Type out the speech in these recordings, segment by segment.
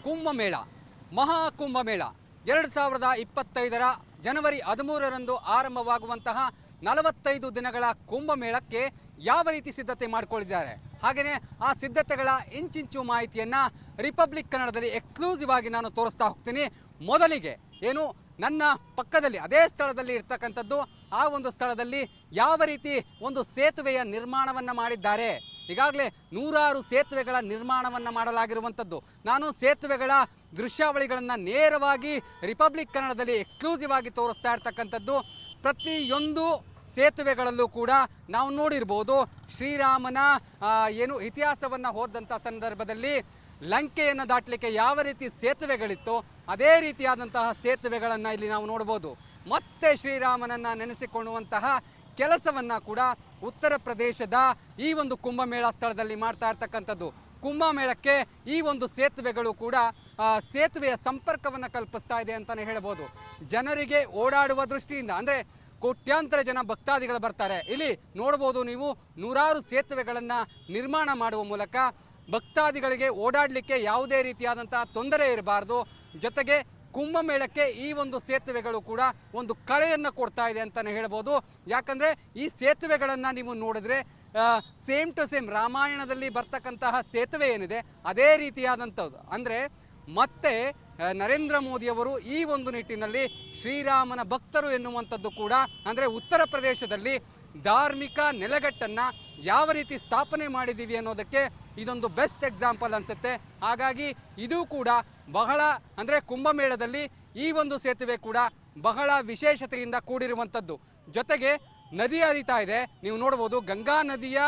ಕುಂಭಮೇಳ ಮಹಾಕುಂಭಮೇಳ 2025ರ ಜನವರಿ 13ರಂದು ಆರಂಭವಾಗುವಂತಹ 45 ದಿನಗಳ ಕುಂಭಮೇಳಕ್ಕೆ ಯಾವ ರೀತಿ ಸಿದ್ಧತೆ ಮಾಡಿಕೊಂಡಿದ್ದಾರೆ, ಹಾಗೆಯೇ ಆ ಸಿದ್ಧತೆಗಳ ಇಂಚಿಂಚು ಮಾಹಿತಿಯನ್ನು ರಿಪಬ್ಲಿಕ್ ಕನ್ನಡದಲ್ಲಿ ಎಕ್ಸ್ಕ್ಲೂಸಿವ್ ಆಗಿ ನಾನು ತೋರಿಸ್ತಾ ಹೋಗ್ತೀನಿ. ಮೊದಲಿಗೆ ಏನು ನನ್ನ ಪಕ್ಕದಲ್ಲಿ ಅದೇ ಸ್ಥಳದಲ್ಲಿ ಇರ್ತಕ್ಕಂಥದ್ದು, ಆ ಒಂದು ಸ್ಥಳದಲ್ಲಿ ಯಾವ ರೀತಿ ಒಂದು ಸೇತುವೆಯ ನಿರ್ಮಾಣವನ್ನು ಮಾಡಿದ್ದಾರೆ. ಈಗಾಗಲೇ ನೂರಾರು ಸೇತುವೆಗಳ ನಿರ್ಮಾಣವನ್ನು ಮಾಡಲಾಗಿರುವಂಥದ್ದು. ನಾನು ಸೇತುವೆಗಳ ದೃಶ್ಯಾವಳಿಗಳನ್ನು ನೇರವಾಗಿ ರಿಪಬ್ಲಿಕ್ ಕನ್ನಡದಲ್ಲಿ ಎಕ್ಸ್ಕ್ಲೂಸಿವ್ ಆಗಿ ತೋರಿಸ್ತಾ ಇರ್ತಕ್ಕಂಥದ್ದು. ಪ್ರತಿಯೊಂದು ಸೇತುವೆಗಳಲ್ಲೂ ಕೂಡ ನಾವು ನೋಡಿರ್ಬೋದು, ಶ್ರೀರಾಮನ ಏನು ಇತಿಹಾಸವನ್ನು ಓದಂಥ ಸಂದರ್ಭದಲ್ಲಿ ಲಂಕೆಯನ್ನು ದಾಟಲಿಕ್ಕೆ ಯಾವ ರೀತಿ ಸೇತುವೆಗಳಿತ್ತು, ಅದೇ ರೀತಿಯಾದಂತಹ ಸೇತುವೆಗಳನ್ನು ಇಲ್ಲಿ ನಾವು ನೋಡ್ಬೋದು. ಮತ್ತೆ ಶ್ರೀರಾಮನನ್ನು ನೆನೆಸಿಕೊಳ್ಳುವಂತಹ ಕೆಲಸವನ್ನು ಕೂಡ ಉತ್ತರ ಪ್ರದೇಶದ ಈ ಒಂದು ಕುಂಭಮೇಳ ಸ್ಥಳದಲ್ಲಿ ಮಾಡ್ತಾ ಇರ್ತಕ್ಕಂಥದ್ದು. ಕುಂಭಮೇಳಕ್ಕೆ ಈ ಒಂದು ಸೇತುವೆಗಳು ಕೂಡ ಸೇತುವೆಯ ಸಂಪರ್ಕವನ್ನು ಕಲ್ಪಿಸ್ತಾ ಇದೆ ಅಂತಲೇ ಹೇಳ್ಬೋದು. ಜನರಿಗೆ ಓಡಾಡುವ ದೃಷ್ಟಿಯಿಂದ, ಅಂದರೆ ಕೋಟ್ಯಾಂತರ ಜನ ಭಕ್ತಾದಿಗಳು ಬರ್ತಾರೆ. ಇಲ್ಲಿ ನೋಡ್ಬೋದು ನೀವು, ನೂರಾರು ಸೇತುವೆಗಳನ್ನು ನಿರ್ಮಾಣ ಮಾಡುವ ಮೂಲಕ ಭಕ್ತಾದಿಗಳಿಗೆ ಓಡಾಡಲಿಕ್ಕೆ ಯಾವುದೇ ರೀತಿಯಾದಂತಹ ತೊಂದರೆ ಇರಬಾರ್ದು. ಜೊತೆಗೆ ಕುಂಭಮೇಳಕ್ಕೆ ಈ ಒಂದು ಸೇತುವೆಗಳು ಕೂಡ ಒಂದು ಕಳೆಯನ್ನು ಕೊಡ್ತಾ ಇದೆ ಅಂತಲೇ ಹೇಳ್ಬೋದು. ಯಾಕಂದರೆ ಈ ಸೇತುವೆಗಳನ್ನು ನೀವು ನೋಡಿದ್ರೆ ಸೇಮ್ ಟು ಸೇಮ್ ರಾಮಾಯಣದಲ್ಲಿ ಬರ್ತಕ್ಕಂತಹ ಸೇತುವೆ ಏನಿದೆ ಅದೇ ರೀತಿಯಾದಂಥದ್ದು. ಅಂದರೆ ಮತ್ತೆ ನರೇಂದ್ರ ಮೋದಿಯವರು ಈ ಒಂದು ನಿಟ್ಟಿನಲ್ಲಿ ಶ್ರೀರಾಮನ ಭಕ್ತರು ಎನ್ನುವಂಥದ್ದು ಕೂಡ, ಅಂದರೆ ಉತ್ತರ ಪ್ರದೇಶದಲ್ಲಿ ಧಾರ್ಮಿಕ ನೆಲೆಗಟ್ಟನ್ನು ಯಾವ ರೀತಿ ಸ್ಥಾಪನೆ ಮಾಡಿದ್ದೀವಿ ಅನ್ನೋದಕ್ಕೆ ಇದೊಂದು ಬೆಸ್ಟ್ ಎಕ್ಸಾಂಪಲ್ ಅನಿಸುತ್ತೆ. ಹಾಗಾಗಿ ಇದು ಕೂಡ ಬಹಳ, ಅಂದರೆ ಕುಂಭಮೇಳದಲ್ಲಿ ಈ ಒಂದು ಸೇತುವೆ ಕೂಡ ಬಹಳ ವಿಶೇಷತೆಯಿಂದ ಕೂಡಿರುವಂಥದ್ದು. ಜೊತೆಗೆ ನದಿ ಹರಿತಾ ಇದೆ, ನೀವು ನೋಡ್ಬೋದು. ಗಂಗಾ ನದಿಯ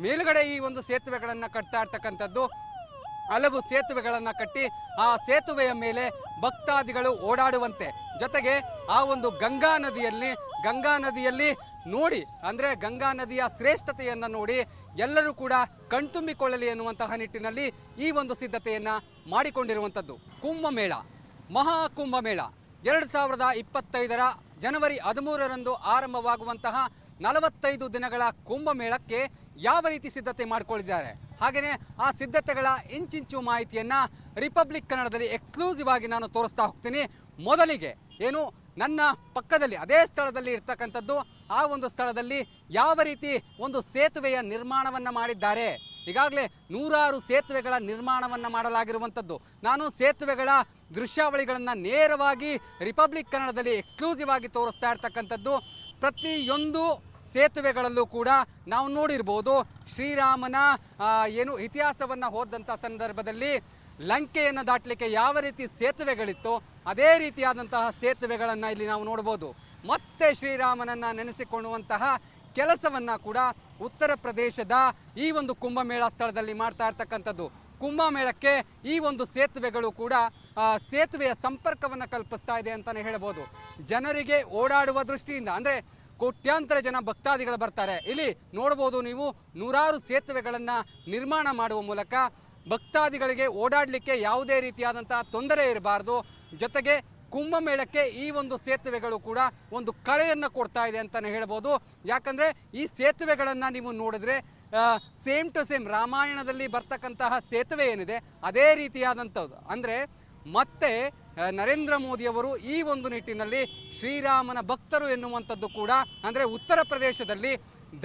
ಮೇಲುಗಡೆ ಈ ಒಂದು ಸೇತುವೆಗಳನ್ನು ಕಟ್ತಾ ಇರ್ತಕ್ಕಂಥದ್ದು. ಹಲವು ಸೇತುವೆಗಳನ್ನು ಕಟ್ಟಿ ಆ ಸೇತುವೆಯ ಮೇಲೆ ಭಕ್ತಾದಿಗಳು ಓಡಾಡುವಂತೆ, ಜೊತೆಗೆ ಆ ಒಂದು ಗಂಗಾ ನದಿಯಲ್ಲಿ ನೋಡಿ, ಅಂದರೆ ಗಂಗಾ ನದಿಯ ಶ್ರೇಷ್ಠತೆಯನ್ನು ನೋಡಿ ಎಲ್ಲರೂ ಕೂಡ ಕಣ್ತುಂಬಿಕೊಳ್ಳಲಿ ಎನ್ನುವಂತಹ ನಿಟ್ಟಿನಲ್ಲಿ ಈ ಒಂದು ಸಿದ್ಧತೆಯನ್ನು ಮಾಡಿಕೊಂಡಿರುವಂಥದ್ದು. ಕುಂಭಮೇಳ ಮಹಾಕುಂಭಮೇಳ 2025ರ ಜನವರಿ 13ರಂದು ಆರಂಭವಾಗುವಂತಹ 45 ದಿನಗಳ ಕುಂಭಮೇಳಕ್ಕೆ ಯಾವ ರೀತಿ ಸಿದ್ಧತೆ ಮಾಡಿಕೊಂಡಿದ್ದಾರೆ, ಹಾಗೆಯೇ ಆ ಸಿದ್ಧತೆಗಳ ಇಂಚಿಂಚು ಮಾಹಿತಿಯನ್ನು ರಿಪಬ್ಲಿಕ್ ಕನ್ನಡದಲ್ಲಿ ಎಕ್ಸ್ಕ್ಲೂಸಿವ್ ಆಗಿ ನಾನು ತೋರಿಸ್ತಾ ಹೋಗ್ತೀನಿ. ಮೊದಲಿಗೆ ಏನು ನನ್ನ ಪಕ್ಕದಲ್ಲಿ ಅದೇ ಸ್ಥಳದಲ್ಲಿ ಇರ್ತಕ್ಕಂಥದ್ದು, ಆ ಒಂದು ಸ್ಥಳದಲ್ಲಿ ಯಾವ ರೀತಿ ಒಂದು ಸೇತುವೆಯ ನಿರ್ಮಾಣವನ್ನು ಮಾಡಿದ್ದಾರೆ. ಈಗಾಗಲೇ ನೂರಾರು ಸೇತುವೆಗಳ ನಿರ್ಮಾಣವನ್ನು ಮಾಡಲಾಗಿರುವಂಥದ್ದು. ನಾನು ಸೇತುವೆಗಳ ದೃಶ್ಯಾವಳಿಗಳನ್ನು ನೇರವಾಗಿ ರಿಪಬ್ಲಿಕ್ ಕನ್ನಡದಲ್ಲಿ ಎಕ್ಸ್ಕ್ಲೂಸಿವ್ ಆಗಿ ತೋರಿಸ್ತಾ ಇರ್ತಕ್ಕಂಥದ್ದು. ಪ್ರತಿಯೊಂದು ಸೇತುವೆಗಳಲ್ಲೂ ಕೂಡ ನಾವು ನೋಡಿರ್ಬೋದು, ಶ್ರೀರಾಮನ ಏನು ಇತಿಹಾಸವನ್ನು ಓದಂಥ ಸಂದರ್ಭದಲ್ಲಿ ಲಂಕೆಯನ್ನು ದಾಟಲಿಕ್ಕೆ ಯಾವ ರೀತಿ ಸೇತುವೆಗಳಿತ್ತು ಅದೇ ರೀತಿಯಾದಂತಹ ಸೇತುವೆಗಳನ್ನು ಇಲ್ಲಿ ನಾವು ನೋಡ್ಬೋದು. ಮತ್ತೆ ಶ್ರೀರಾಮನನ್ನು ನೆನೆಸಿಕೊಳ್ಳುವಂತಹ ಕೆಲಸವನ್ನು ಕೂಡ ಉತ್ತರ ಪ್ರದೇಶದ ಈ ಒಂದು ಕುಂಭಮೇಳ ಸ್ಥಳದಲ್ಲಿ ಮಾಡ್ತಾ ಇರ್ತಕ್ಕಂಥದ್ದು. ಕುಂಭಮೇಳಕ್ಕೆ ಈ ಒಂದು ಸೇತುವೆಗಳು ಕೂಡ ಸೇತುವೆಯ ಸಂಪರ್ಕವನ್ನು ಕಲ್ಪಿಸ್ತಾ ಇದೆ ಅಂತಲೇ ಹೇಳ್ಬೋದು. ಜನರಿಗೆ ಓಡಾಡುವ ದೃಷ್ಟಿಯಿಂದ, ಅಂದರೆ ಕೋಟ್ಯಾಂತರ ಜನ ಭಕ್ತಾದಿಗಳು ಬರ್ತಾರೆ. ಇಲ್ಲಿ ನೋಡ್ಬೋದು ನೀವು, ನೂರಾರು ಸೇತುವೆಗಳನ್ನು ನಿರ್ಮಾಣ ಮಾಡುವ ಮೂಲಕ ಭಕ್ತಾದಿಗಳಿಗೆ ಓಡಾಡಲಿಕ್ಕೆ ಯಾವುದೇ ರೀತಿಯಾದಂತಹ ತೊಂದರೆ ಇರಬಾರ್ದು. ಜೊತೆಗೆ ಕುಂಭಮೇಳಕ್ಕೆ ಈ ಒಂದು ಸೇತುವೆಗಳು ಕೂಡ ಒಂದು ಕಳೆಯನ್ನು ಕೊಡ್ತಾ ಇದೆ ಅಂತಲೇ ಹೇಳ್ಬೋದು. ಯಾಕಂದರೆ ಈ ಸೇತುವೆಗಳನ್ನು ನೀವು ನೋಡಿದ್ರೆ ಸೇಮ್ ಟು ಸೇಮ್ ರಾಮಾಯಣದಲ್ಲಿ ಬರ್ತಕ್ಕಂತಹ ಸೇತುವೆ ಏನಿದೆ ಅದೇ ರೀತಿಯಾದಂಥದ್ದು. ಅಂದರೆ ಮತ್ತೆ ನರೇಂದ್ರ ಮೋದಿಯವರು ಈ ಒಂದು ನಿಟ್ಟಿನಲ್ಲಿ ಶ್ರೀರಾಮನ ಭಕ್ತರು ಎನ್ನುವಂಥದ್ದು ಕೂಡ, ಅಂದರೆ ಉತ್ತರ ಪ್ರದೇಶದಲ್ಲಿ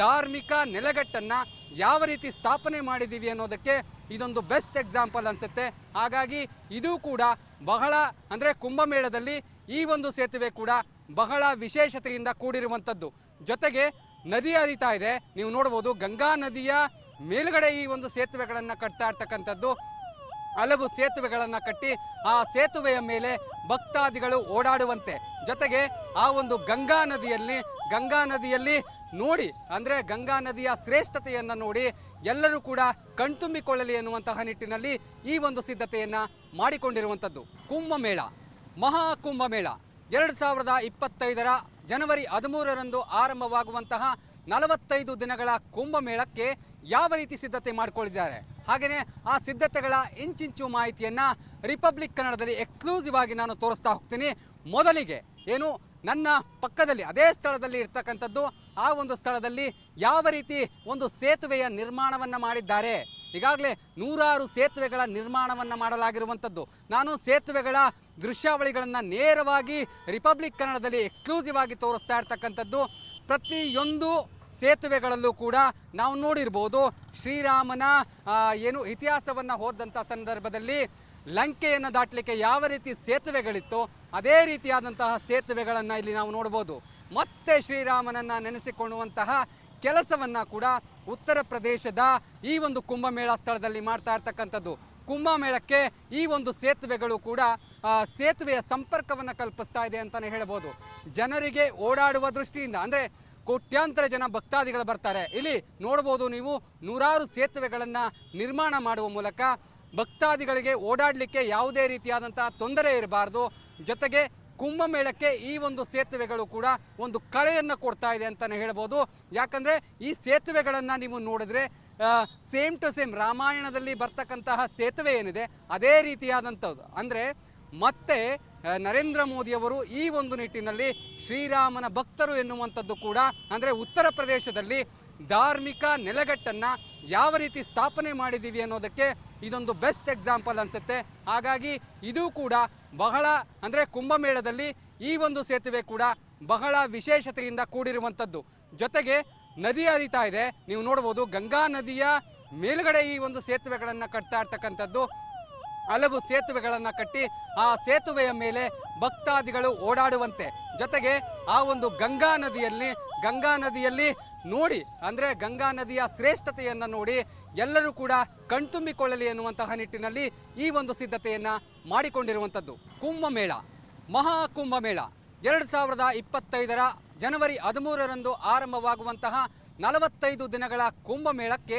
ಧಾರ್ಮಿಕ ನೆಲೆಗಟ್ಟನ್ನು ಯಾವ ರೀತಿ ಸ್ಥಾಪನೆ ಮಾಡಿದ್ದೀವಿ ಅನ್ನೋದಕ್ಕೆ ಇದೊಂದು ಬೆಸ್ಟ್ ಎಕ್ಸಾಂಪಲ್ ಅನಿಸುತ್ತೆ. ಹಾಗಾಗಿ ಇದು ಕೂಡ ಬಹಳ, ಅಂದರೆ ಕುಂಭಮೇಳದಲ್ಲಿ ಈ ಒಂದು ಸೇತುವೆ ಕೂಡ ಬಹಳ ವಿಶೇಷತೆಯಿಂದ ಕೂಡಿರುವಂಥದ್ದು. ಜೊತೆಗೆ ನದಿ ಹರಿತಾ ಇದೆ, ನೀವು ನೋಡ್ಬೋದು. ಗಂಗಾ ನದಿಯ ಮೇಲುಗಡೆ ಈ ಒಂದು ಸೇತುವೆಗಳನ್ನು ಕಟ್ತಾ ಇರ್ತಕ್ಕಂಥದ್ದು. ಹಲವು ಸೇತುವೆಗಳನ್ನು ಕಟ್ಟಿ ಆ ಸೇತುವೆಯ ಮೇಲೆ ಭಕ್ತಾದಿಗಳು ಓಡಾಡುವಂತೆ, ಜೊತೆಗೆ ಆ ಒಂದು ಗಂಗಾ ನದಿಯಲ್ಲಿ ನೋಡಿ, ಅಂದರೆ ಗಂಗಾ ನದಿಯ ಶ್ರೇಷ್ಠತೆಯನ್ನು ನೋಡಿ ಎಲ್ಲರೂ ಕೂಡ ಕಣ್ತುಂಬಿಕೊಳ್ಳಲಿ ಎನ್ನುವಂತಹ ನಿಟ್ಟಿನಲ್ಲಿ ಈ ಒಂದು ಸಿದ್ಧತೆಯನ್ನು ಮಾಡಿಕೊಂಡಿರುವಂಥದ್ದು. ಕುಂಭಮೇಳ ಮಹಾಕುಂಭಮೇಳ 2025ರ ಜನವರಿ 13ರಂದು ಆರಂಭವಾಗುವಂತಹ 45 ದಿನಗಳ ಕುಂಭಮೇಳಕ್ಕೆ ಯಾವ ರೀತಿ ಸಿದ್ಧತೆ ಮಾಡಿಕೊಂಡಿದ್ದಾರೆ, ಹಾಗೆಯೇ ಆ ಸಿದ್ಧತೆಗಳ ಇಂಚಿಂಚು ಮಾಹಿತಿಯನ್ನು ರಿಪಬ್ಲಿಕ್ ಕನ್ನಡದಲ್ಲಿ ಎಕ್ಸ್ಕ್ಲೂಸಿವ್ ಆಗಿ ನಾನು ತೋರಿಸ್ತಾ ಹೋಗ್ತೀನಿ. ಮೊದಲಿಗೆ ಏನು ನನ್ನ ಪಕ್ಕದಲ್ಲಿ ಅದೇ ಸ್ಥಳದಲ್ಲಿ ಇರ್ತಕ್ಕಂಥದ್ದು, ಆ ಒಂದು ಸ್ಥಳದಲ್ಲಿ ಯಾವ ರೀತಿ ಒಂದು ಸೇತುವೆಯ ನಿರ್ಮಾಣವನ್ನು ಮಾಡಿದ್ದಾರೆ. ಈಗಾಗಲೇ ನೂರಾರು ಸೇತುವೆಗಳ ನಿರ್ಮಾಣವನ್ನು ಮಾಡಲಾಗಿರುವಂಥದ್ದು. ನಾನು ಸೇತುವೆಗಳ ದೃಶ್ಯಾವಳಿಗಳನ್ನು ನೇರವಾಗಿ ರಿಪಬ್ಲಿಕ್ ಕನ್ನಡದಲ್ಲಿ ಎಕ್ಸ್ಕ್ಲೂಸಿವ್ ಆಗಿ ತೋರಿಸ್ತಾ ಇರ್ತಕ್ಕಂಥದ್ದು. ಪ್ರತಿಯೊಂದು ಸೇತುವೆಗಳಲ್ಲೂ ಕೂಡ ನಾವು ನೋಡಿರ್ಬೋದು ಶ್ರೀರಾಮನ ಇತಿಹಾಸವನ್ನು ಓದಂಥ ಸಂದರ್ಭದಲ್ಲಿ ಲಂಕೆಯನ್ನು ದಾಟಲಿಕ್ಕೆ ಯಾವ ರೀತಿ ಸೇತುವೆಗಳಿತ್ತು ಅದೇ ರೀತಿಯಾದಂತಹ ಸೇತುವೆಗಳನ್ನು ಇಲ್ಲಿ ನಾವು ನೋಡ್ಬೋದು. ಮತ್ತೆ ಶ್ರೀರಾಮನನ್ನು ನೆನೆಸಿಕೊಳ್ಳುವಂತಹ ಕೆಲಸವನ್ನು ಕೂಡ ಉತ್ತರ ಪ್ರದೇಶದ ಈ ಒಂದು ಕುಂಭಮೇಳ ಸ್ಥಳದಲ್ಲಿ ಮಾಡ್ತಾ ಇರ್ತಕ್ಕಂಥದ್ದು. ಕುಂಭಮೇಳಕ್ಕೆ ಈ ಒಂದು ಸೇತುವೆಗಳು ಕೂಡ ಸೇತುವೆಯ ಸಂಪರ್ಕವನ್ನು ಕಲ್ಪಿಸ್ತಾ ಇದೆ ಅಂತಲೇ ಹೇಳ್ಬೋದು. ಜನರಿಗೆ ಓಡಾಡುವ ದೃಷ್ಟಿಯಿಂದ ಅಂದರೆ ಕೋಟ್ಯಾಂತರ ಜನ ಭಕ್ತಾದಿಗಳು ಬರ್ತಾರೆ. ಇಲ್ಲಿ ನೋಡ್ಬೋದು ನೀವು ನೂರಾರು ಸೇತುವೆಗಳನ್ನು ನಿರ್ಮಾಣ ಮಾಡುವ ಮೂಲಕ ಭಕ್ತಾದಿಗಳಿಗೆ ಓಡಾಡಲಿಕ್ಕೆ ಯಾವುದೇ ರೀತಿಯಾದಂತಹ ತೊಂದರೆ ಇರಬಾರ್ದು. ಜೊತೆಗೆ ಕುಂಭಮೇಳಕ್ಕೆ ಈ ಒಂದು ಸೇತುವೆಗಳು ಕೂಡ ಒಂದು ಕಳೆಯನ್ನು ಕೊಡ್ತಾ ಇದೆ ಅಂತಲೇ ಹೇಳ್ಬೋದು. ಯಾಕಂದರೆ ಈ ಸೇತುವೆಗಳನ್ನು ನೀವು ನೋಡಿದ್ರೆ ಸೇಮ್ ಟು ಸೇಮ್ ರಾಮಾಯಣದಲ್ಲಿ ಬರ್ತಕ್ಕಂತಹ ಸೇತುವೆ ಏನಿದೆ ಅದೇ ರೀತಿಯಾದಂಥದ್ದು. ಅಂದರೆ ಮತ್ತೆ ನರೇಂದ್ರ ಮೋದಿಯವರು ಈ ಒಂದು ನಿಟ್ಟಿನಲ್ಲಿ ಶ್ರೀರಾಮನ ಭಕ್ತರು ಎನ್ನುವಂಥದ್ದು ಕೂಡ ಅಂದರೆ ಉತ್ತರ ಪ್ರದೇಶದಲ್ಲಿ ಧಾರ್ಮಿಕ ನೆಲೆಗಟ್ಟನ್ನು ಯಾವ ರೀತಿ ಸ್ಥಾಪನೆ ಮಾಡಿದ್ದೀವಿ ಅನ್ನೋದಕ್ಕೆ ಇದೊಂದು ಬೆಸ್ಟ್ ಎಕ್ಸಾಂಪಲ್ ಅನಿಸುತ್ತೆ. ಹಾಗಾಗಿ ಇದು ಕೂಡ ಬಹಳ ಅಂದರೆ ಕುಂಭಮೇಳದಲ್ಲಿ ಈ ಒಂದು ಸೇತುವೆ ಕೂಡ ಬಹಳ ವಿಶೇಷತೆಯಿಂದ ಕೂಡಿರುವಂಥದ್ದು. ಜೊತೆಗೆ ನದಿ ಹರಿತಾ ಇದೆ, ನೀವು ನೋಡ್ಬೋದು ಗಂಗಾ ನದಿಯ ಮೇಲುಗಡೆ ಈ ಒಂದು ಸೇತುವೆಗಳನ್ನು ಕಟ್ತಾ ಇರ್ತಕ್ಕಂಥದ್ದು. ಹಲವು ಸೇತುವೆಗಳನ್ನು ಕಟ್ಟಿ ಆ ಸೇತುವೆಯ ಮೇಲೆ ಭಕ್ತಾದಿಗಳು ಓಡಾಡುವಂತೆ, ಜೊತೆಗೆ ಆ ಒಂದು ಗಂಗಾ ನದಿಯಲ್ಲಿ ನೋಡಿ ಅಂದರೆ ಗಂಗಾ ನದಿಯ ಶ್ರೇಷ್ಠತೆಯನ್ನು ನೋಡಿ ಎಲ್ಲರೂ ಕೂಡ ಕಣ್ತುಂಬಿಕೊಳ್ಳಲಿ ಎನ್ನುವಂತಹ ನಿಟ್ಟಿನಲ್ಲಿ ಈ ಒಂದು ಸಿದ್ಧತೆಯನ್ನು ಮಾಡಿಕೊಂಡಿರುವಂಥದ್ದು. ಕುಂಭಮೇಳ, ಮಹಾಕುಂಭಮೇಳ 2025 ಜನವರಿ 13ರಂದು ಆರಂಭವಾಗುವಂತಹ 45 ದಿನಗಳ ಕುಂಭಮೇಳಕ್ಕೆ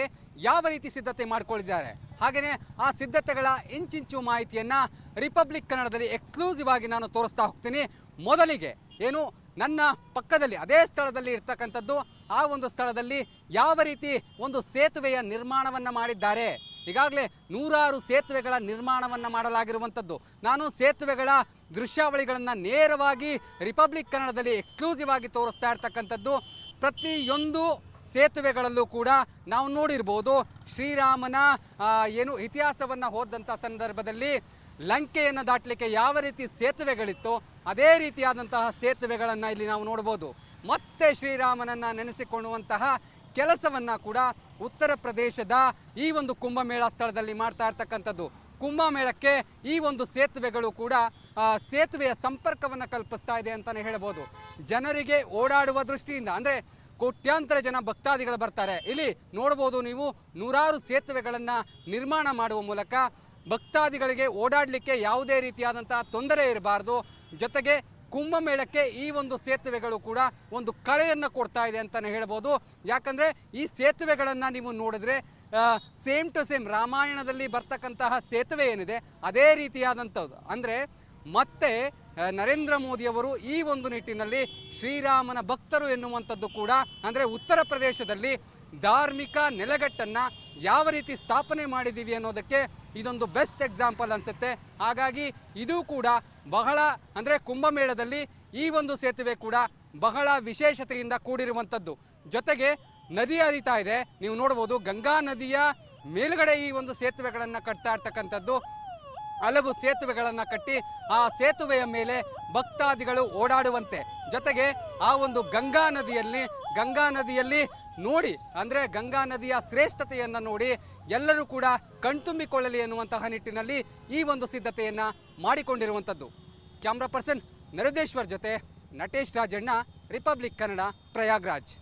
ಯಾವ ರೀತಿ ಸಿದ್ಧತೆ ಮಾಡಿಕೊಂಡಿದ್ದಾರೆ, ಹಾಗೆಯೇ ಆ ಸಿದ್ಧತೆಗಳ ಇಂಚಿಂಚು ಮಾಹಿತಿಯನ್ನು ರಿಪಬ್ಲಿಕ್ ಕನ್ನಡದಲ್ಲಿ ಎಕ್ಸ್ಕ್ಲೂಸಿವ್ ಆಗಿ ನಾನು ತೋರಿಸ್ತಾ ಹೋಗ್ತೀನಿ. ಮೊದಲಿಗೆ ನನ್ನ ಪಕ್ಕದಲ್ಲಿ ಅದೇ ಸ್ಥಳದಲ್ಲಿ ಇರ್ತಕ್ಕಂಥದ್ದು, ಆ ಒಂದು ಸ್ಥಳದಲ್ಲಿ ಯಾವ ರೀತಿ ಒಂದು ಸೇತುವೆಯ ನಿರ್ಮಾಣವನ್ನು ಮಾಡಿದ್ದಾರೆ. ಈಗಾಗಲೇ ನೂರಾರು ಸೇತುವೆಗಳ ನಿರ್ಮಾಣವನ್ನು ಮಾಡಲಾಗಿರುವಂಥದ್ದು. ನಾನು ಸೇತುವೆಗಳ ದೃಶ್ಯಾವಳಿಗಳನ್ನು ನೇರವಾಗಿ ರಿಪಬ್ಲಿಕ್ ಕನ್ನಡದಲ್ಲಿ ಎಕ್ಸ್ಕ್ಲೂಸಿವ್ ಆಗಿ ತೋರಿಸ್ತಾ ಇರ್ತಕ್ಕಂಥದ್ದು. ಪ್ರತಿಯೊಂದು ಸೇತುವೆಗಳಲ್ಲೂ ಕೂಡ ನಾವು ನೋಡಿರ್ಬೋದು ಶ್ರೀರಾಮನ ಇತಿಹಾಸವನ್ನು ಓದಂಥ ಸಂದರ್ಭದಲ್ಲಿ ಲಂಕೆಯನ್ನು ದಾಟಲಿಕ್ಕೆ ಯಾವ ರೀತಿ ಸೇತುವೆಗಳಿತ್ತು ಅದೇ ರೀತಿಯಾದಂತಹ ಸೇತುವೆಗಳನ್ನು ಇಲ್ಲಿ ನಾವು ನೋಡ್ಬೋದು. ಮತ್ತೆ ಶ್ರೀರಾಮನನ್ನು ನೆನೆಸಿಕೊಳ್ಳುವಂತಹ ಕೆಲಸವನ್ನು ಕೂಡ ಉತ್ತರ ಪ್ರದೇಶದ ಈ ಒಂದು ಕುಂಭಮೇಳ ಸ್ಥಳದಲ್ಲಿ ಮಾಡ್ತಾ ಇರ್ತಕ್ಕಂಥದ್ದು. ಕುಂಭಮೇಳಕ್ಕೆ ಈ ಒಂದು ಸೇತುವೆಗಳು ಕೂಡ ಸೇತುವೆಯ ಸಂಪರ್ಕವನ್ನು ಕಲ್ಪಿಸ್ತಾ ಇದೆ ಅಂತಲೇ ಹೇಳ್ಬೋದು. ಜನರಿಗೆ ಓಡಾಡುವ ದೃಷ್ಟಿಯಿಂದ ಅಂದರೆ ಕೋಟ್ಯಾಂತರ ಜನ ಭಕ್ತಾದಿಗಳು ಬರ್ತಾರೆ. ಇಲ್ಲಿ ನೋಡ್ಬೋದು ನೀವು ನೂರಾರು ಸೇತುವೆಗಳನ್ನು ನಿರ್ಮಾಣ ಮಾಡುವ ಮೂಲಕ ಭಕ್ತಾದಿಗಳಿಗೆ ಓಡಾಡಲಿಕ್ಕೆ ಯಾವುದೇ ರೀತಿಯಾದಂತಹ ತೊಂದರೆ ಇರಬಾರ್ದು. ಜೊತೆಗೆ ಕುಂಭಮೇಳಕ್ಕೆ ಈ ಒಂದು ಸೇತುವೆಗಳು ಕೂಡ ಒಂದು ಕಳೆಯನ್ನು ಕೊಡ್ತಾ ಇದೆ ಅಂತಲೇ ಹೇಳ್ಬೋದು. ಯಾಕಂದರೆ ಈ ಸೇತುವೆಗಳನ್ನು ನೀವು ನೋಡಿದ್ರೆ ಸೇಮ್ ಟು ಸೇಮ್ ರಾಮಾಯಣದಲ್ಲಿ ಬರ್ತಕ್ಕಂತಹ ಸೇತುವೆ ಏನಿದೆ ಅದೇ ರೀತಿಯಾದಂಥದ್ದು. ಅಂದರೆ ಮತ್ತೆ ನರೇಂದ್ರ ಮೋದಿಯವರು ಈ ಒಂದು ನಿಟ್ಟಿನಲ್ಲಿ ಶ್ರೀರಾಮನ ಭಕ್ತರು ಎನ್ನುವಂಥದ್ದು ಕೂಡ ಅಂದರೆ ಉತ್ತರ ಪ್ರದೇಶದಲ್ಲಿ ಧಾರ್ಮಿಕ ನೆಲೆಗಟ್ಟನ್ನು ಯಾವ ರೀತಿ ಸ್ಥಾಪನೆ ಮಾಡಿದ್ದೀವಿ ಅನ್ನೋದಕ್ಕೆ ಇದೊಂದು ಬೆಸ್ಟ್ ಎಕ್ಸಾಂಪಲ್ ಅನಿಸುತ್ತೆ. ಹಾಗಾಗಿ ಇದು ಕೂಡ ಬಹಳ ಅಂದರೆ ಕುಂಭಮೇಳದಲ್ಲಿ ಈ ಒಂದು ಸೇತುವೆ ಕೂಡ ಬಹಳ ವಿಶೇಷತೆಯಿಂದ ಕೂಡಿರುವಂಥದ್ದು. ಜೊತೆಗೆ ನದಿ ಹರಿತಾ ಇದೆ, ನೀವು ನೋಡ್ಬೋದು ಗಂಗಾ ನದಿಯ ಮೇಲುಗಡೆ ಈ ಒಂದು ಸೇತುವೆಗಳನ್ನು ಕಟ್ತಾ ಇರ್ತಕ್ಕಂಥದ್ದು. ಹಲವು ಸೇತುವೆಗಳನ್ನು ಕಟ್ಟಿ ಆ ಸೇತುವೆಯ ಮೇಲೆ ಭಕ್ತಾದಿಗಳು ಓಡಾಡುವಂತೆ, ಜೊತೆಗೆ ಆ ಒಂದು ಗಂಗಾ ನದಿಯಲ್ಲಿ ನೋಡಿ ಅಂದರೆ ಗಂಗಾ ನದಿಯ ಶ್ರೇಷ್ಠತೆಯನ್ನು ನೋಡಿ ಎಲ್ಲರೂ ಕೂಡ ಕಣ್ತುಂಬಿಕೊಳ್ಳಲಿ ಎನ್ನುವಂತಹ ನಿಟ್ಟಿನಲ್ಲಿ ಈ ಒಂದು ಸಿದ್ಧತೆಯನ್ನು ಮಾಡಿಕೊಂಡಿರುವಂಥದ್ದು. ಕ್ಯಾಮ್ರಾ ಪರ್ಸನ್ ನರೇಂದೇಶ್ವರ್ ಜೊತೆ ನಟೇಶ್ ರಾಜಣ್ಣ, ರಿಪಬ್ಲಿಕ್ ಕನ್ನಡ, ಪ್ರಯಾಗ್ರಾಜ್.